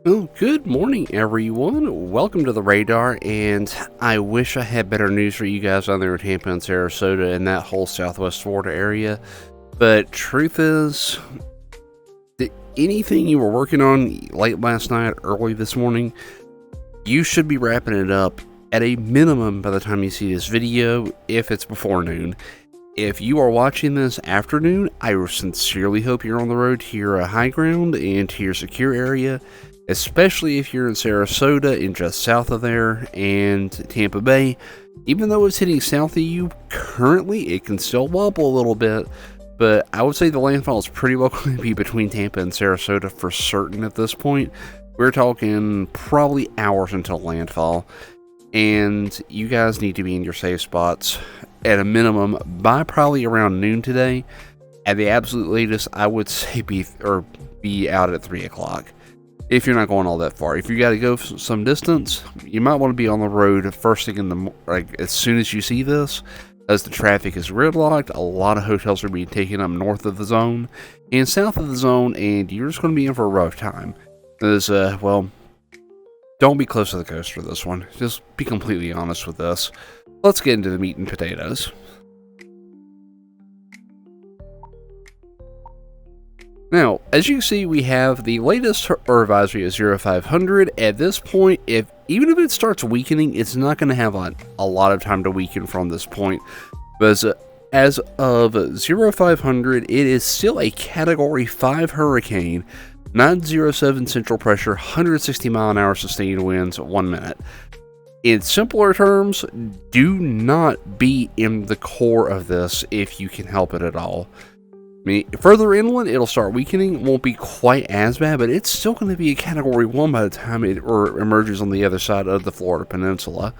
Well, good morning, everyone. Welcome to the radar, and I wish I had better news for you guys down there in Tampa and Sarasota and that whole Southwest Florida area. But truth is, anything you were working on late last night, early this morning, you should be wrapping it up at a minimum by the time you see this video, if it's before noon. If you are watching this afternoon, I sincerely hope you're on the road to your high ground and to your secure area, especially if you're in Sarasota and just south of there and Tampa Bay. Even though it's hitting south of you currently, it can still wobble a little bit, but I would say the landfall is pretty well going to be between Tampa and Sarasota for certain at this point. We're talking probably hours until landfall, and you guys need to be in your safe spots at a minimum by probably around noon today. At the absolute latest, I would say be out at 3 o'clock. If you're not going all that far. If you got to go some distance, you might want to be on the road first thing in the as soon as you see this, as the traffic is gridlocked. A lot of hotels are being taken up north of the zone and south of the zone, and you're just going to be in for a rough time. Because, well, don't be close to the coast for this one. Just be completely honest with this. Let's get into the meat and potatoes. Now, as you can see, we have the latest advisory at 0500. At this point, even if it starts weakening, it's not going to have a lot of time to weaken from this point. But as of 0500, it is still a Category 5 hurricane, 907 central pressure, 160 mile an hour sustained winds, 1 minute. In simpler terms, do not be in the core of this if you can help it at all. I mean, further inland, it'll start weakening. It won't be quite as bad, but it's still going to be a Category 1 by the time it emerges on the other side of the Florida Peninsula.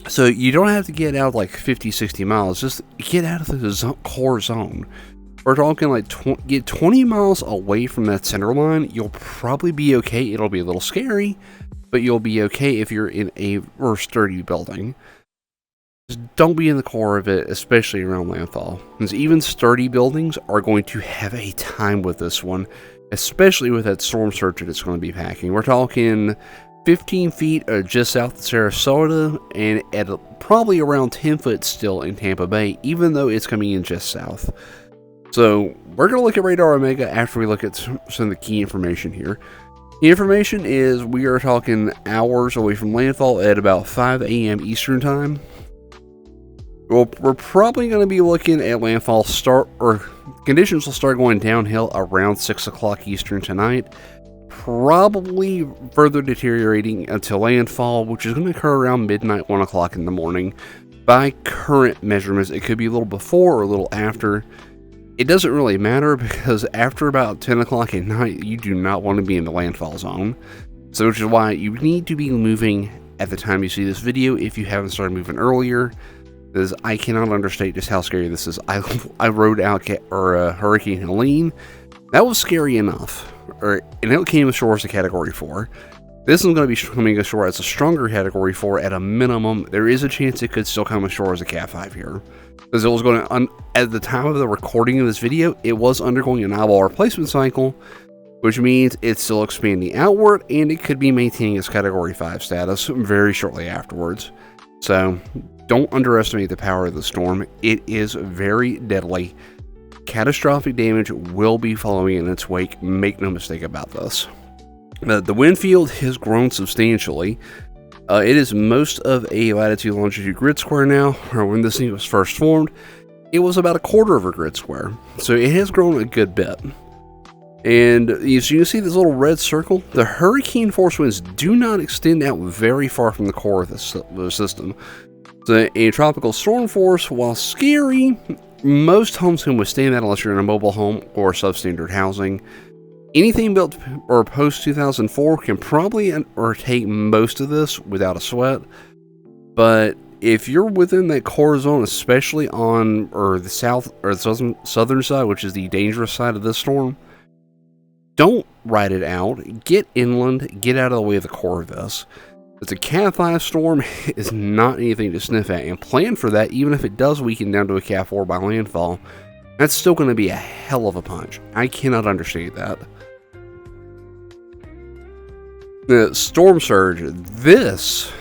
So you don't have to get out like 50, 60 miles. Just get out of the core zone. We're talking like get 20 miles away from that center line. You'll probably be okay. It'll be a little scary, but you'll be okay if you're in a sturdy building. Just don't be in the core of it, especially around landfall, because even sturdy buildings are going to have a time with this one, especially with that storm surge that it's going to be packing. We're talking 15 feet just south of Sarasota, and at probably around 10 foot still in Tampa Bay, even though it's coming in just south. So we're going to look at Radar Omega after we look at some of the key information here. The information is we are talking hours away from landfall at about 5 a.m. Eastern time. Well, we're probably going to be looking at landfall conditions will start going downhill around 6 o'clock Eastern tonight. Probably further deteriorating until landfall, which is going to occur around midnight, 1 o'clock in the morning. By current measurements, it could be a little before or a little after. It doesn't really matter, because after about 10 o'clock at night, you do not want to be in the landfall zone. So, which is why you need to be moving at the time you see this video if you haven't started moving earlier. Because I cannot understate just how scary this is. I rode out Hurricane Helene. That was scary enough. And it came ashore as a Category 4. This is going to be coming ashore as a stronger Category 4 at a minimum. There is a chance it could still come ashore as a Cat 5 here. Because it was going to, at the time of the recording of this video, it was undergoing an eyeball replacement cycle, which means it's still expanding outward, and it could be maintaining its Category 5 status very shortly afterwards. So, don't underestimate the power of the storm. It is very deadly. Catastrophic damage will be following in its wake. Make no mistake about this. The wind field has grown substantially. It is most of a latitude-longitude grid square now. When this thing was first formed, it was about a quarter of a grid square. So it has grown a good bit. And as you can see this little red circle, the hurricane force winds do not extend out very far from the core of the system. So a tropical storm force, while scary, most homes can withstand that unless you're in a mobile home or substandard housing. Anything built or post 2004 can probably take most of this without a sweat. But if you're within that core zone, especially on the south or the southern side, which is the dangerous side of this storm, don't ride it out. Get inland, get out of the way of the core of this. It's a Cat 5 storm is not anything to sniff at, and plan for that. Even if it does weaken down to a Cat 4 by landfall, that's still going to be a hell of a punch. I cannot understate that. The storm surge, this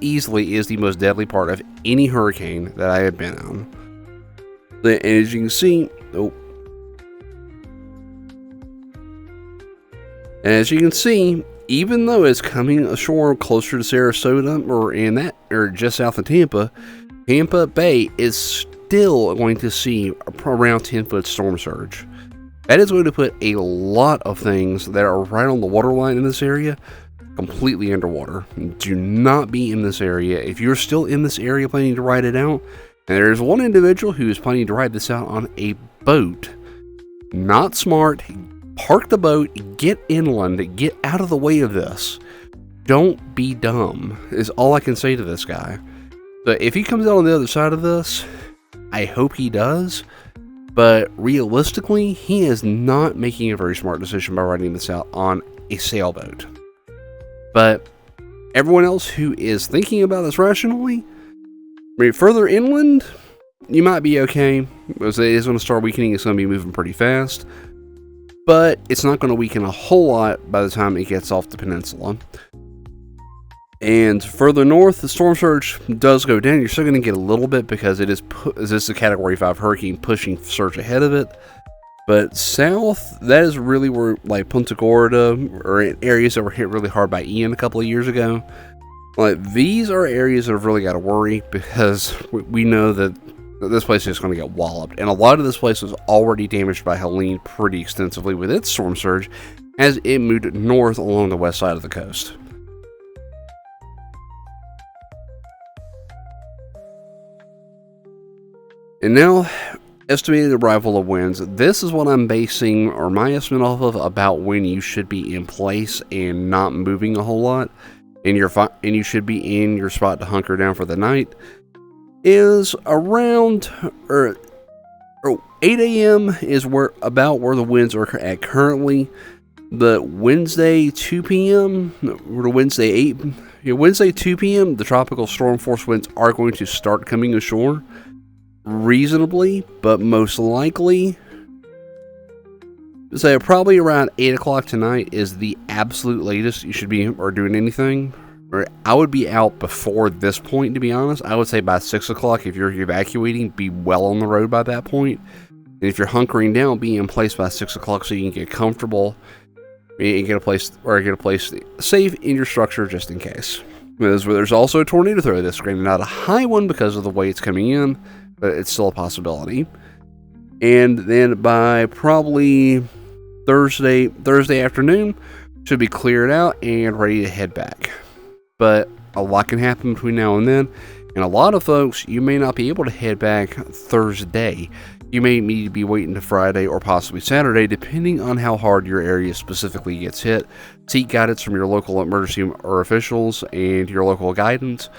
easily is the most deadly part of any hurricane that I have been on. And as you can see, even though it's coming ashore closer to Sarasota or just south of Tampa, Tampa Bay is still going to see around 10-foot storm surge. That is going to put a lot of things that are right on the waterline in this area completely underwater. Do not be in this area. If you're still in this area planning to ride it out, and there's one individual who is planning to ride this out on a boat, not smart. Park the boat, get inland, get out of the way of this. Don't be dumb, is all I can say to this guy. But if he comes out on the other side of this, I hope he does. But realistically, he is not making a very smart decision by riding this out on a sailboat. But everyone else who is thinking about this rationally, further inland, you might be okay. Because it is going to start weakening, it's going to be moving pretty fast. But it's not going to weaken a whole lot by the time it gets off the peninsula. And further north, the storm surge does go down. You're still going to get a little bit because this is a Category 5 hurricane pushing surge ahead of it. But south, that is really where, like, Punta Gorda, or areas that were hit really hard by Ian a couple of years ago. Like, these are areas that have really got to worry because we know that this place is going to get walloped. And a lot of this place was already damaged by Helene pretty extensively with its storm surge as it moved north along the west side of the coast. And now, estimated arrival of winds. This is what I'm basing, or my estimate off of, about when you should be in place and not moving a whole lot. And you should be in your spot to hunker down for the night. Is around 8 a.m. is about where the winds are at currently. But Wednesday 2 p.m. or Wednesday 2 p.m. the tropical storm force winds are going to start coming ashore reasonably, but most likely, say probably around 8 o'clock tonight is the absolute latest you should be or doing anything. Or I would be out before this point, to be honest. I would say by 6 o'clock, if you're evacuating, be well on the road by that point. And if you're hunkering down, be in place by 6 o'clock so you can get comfortable and get a place safe in your structure just in case. There's also a tornado threat this, granted not a high one because of the way it's coming in, but it's still a possibility. And then by probably Thursday afternoon, should be cleared out and ready to head back. But a lot can happen between now and then, and a lot of folks, you may not be able to head back Thursday. You may need to be waiting to Friday or possibly Saturday, depending on how hard your area specifically gets hit. Seek guidance from your local emergency or officials and your local guidance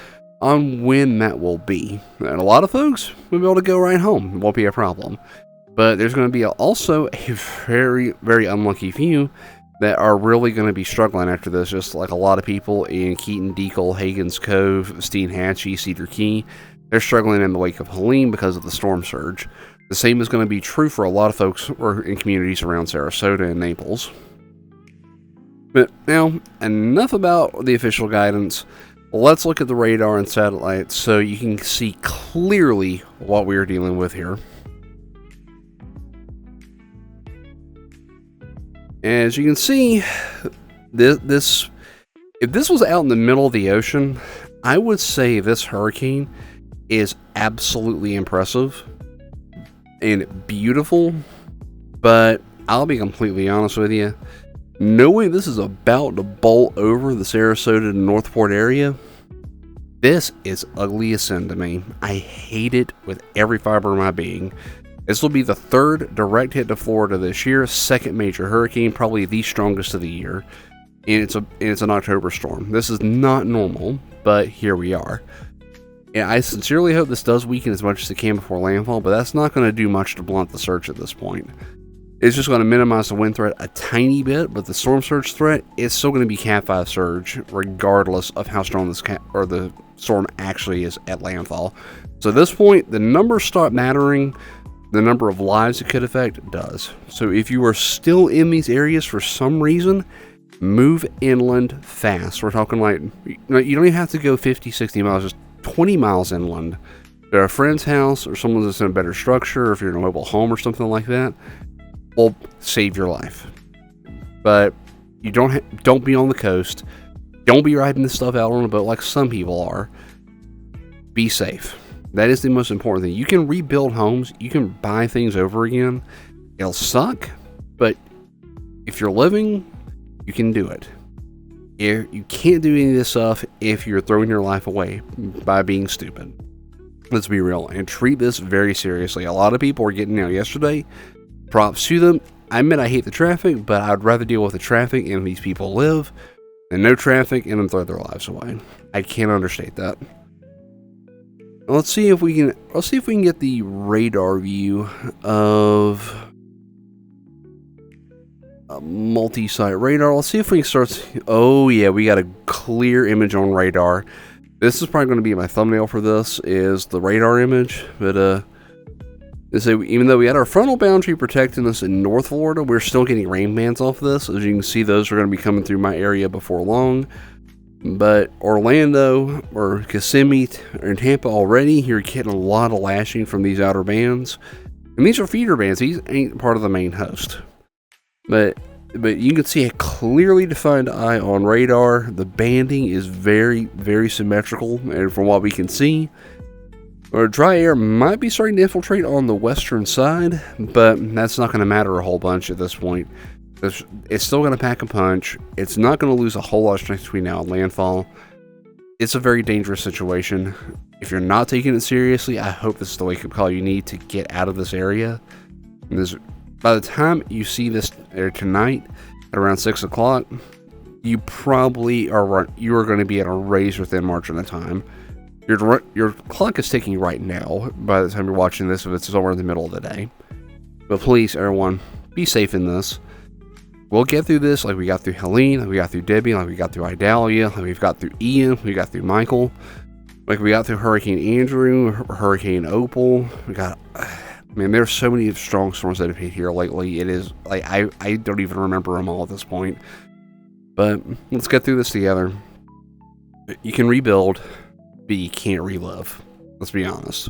on when that will be. And a lot of folks will be able to go right home. It won't be a problem. But there's going to be also a very, very unlucky few that are really going to be struggling after this, just like a lot of people in Keaton, Deacle, Hagen's Cove, Steinhatchee, Cedar Key. They're struggling in the wake of Helene because of the storm surge. The same is going to be true for a lot of folks in communities around Sarasota and Naples. But now, enough about the official guidance. Let's look at the radar and satellites so you can see clearly what we are dealing with here. As you can see, if this was out in the middle of the ocean, I would say this hurricane is absolutely impressive and beautiful, but I'll be completely honest with you, knowing this is about to bowl over the Sarasota and Northport area, this is ugly as sin to me. I hate it with every fiber of my being. This will be the third direct hit to Florida this year, second major hurricane, probably the strongest of the year, and it's an October storm. This is not normal, but here we are. And I sincerely hope this does weaken as much as it can before landfall, but that's not going to do much to blunt the surge at this point. It's just going to minimize the wind threat a tiny bit, but the storm surge threat is still going to be Cat 5 surge, regardless of how strong the storm actually is at landfall. So at this point, the numbers start mattering. The number of lives it could affect does. So if you are still in these areas for some reason, Move inland fast. We're talking like, you don't even have to go 50, 60 miles, just 20 miles inland. To a friend's house or someone that's in a better structure, or if you're in a mobile home or something like that, will save your life. But you don't be on the coast. Don't be riding this stuff out on a boat like some people are. Be safe. That is the most important thing. You can rebuild homes. You can buy things over again. It'll suck, but if you're living, you can do it. You can't do any of this stuff if you're throwing your life away by being stupid. Let's be real and treat this very seriously. A lot of people are getting out yesterday. Props to them. I admit I hate the traffic, but I'd rather deal with the traffic and these people live than no traffic and them throw their lives away. I can't understate that. Let's see if we can get the radar view of a multi-site radar. Let's see if we can start. Oh yeah, we got a clear image on radar. This is probably going to be my thumbnail for this, is the radar image. But even though we had our frontal boundary protecting us in North Florida, we're still getting rain bands off this. As you can see, those are going to be coming through my area before long. But Orlando or Kissimmee or Tampa already, you're getting a lot of lashing from these outer bands. And these are feeder bands. These ain't part of the main host. But you can see a clearly defined eye on radar. The banding is very, very symmetrical, and from what we can see, our dry air might be starting to infiltrate on the western side, but that's not going to matter a whole bunch at this point. It's still going to pack a punch. It's not going to lose a whole lot of strength between now and landfall. It's a very dangerous situation. If you're not taking it seriously, I hope this is the wake-up call you need to get out of this area. By the time you see this tonight at around 6 o'clock, you probably are going to be at a raise within margin of time. Your clock is ticking right now by the time you're watching this, if it's somewhere in the middle of the day. But please, everyone, be safe in this. We'll get through this like we got through Helene, like we got through Debbie, like we got through Idalia, like we've got through Ian, we got through Michael, like we got through Hurricane Andrew, Hurricane Opal. Man, there's so many strong storms that have hit here lately. It is like I don't even remember them all at this point. But let's get through this together. You can rebuild, but you can't relive. Let's be honest.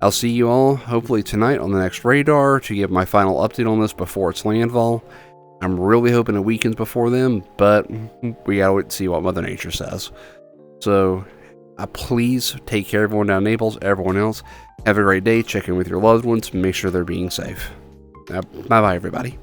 I'll see you all hopefully tonight on the next radar to give my final update on this before it's landfall. I'm really hoping it weakens before then, but we gotta wait and see what Mother Nature says. So please take care of everyone down in Naples, everyone else. Have a great day. Check in with your loved ones. Make sure they're being safe. Bye-bye, everybody.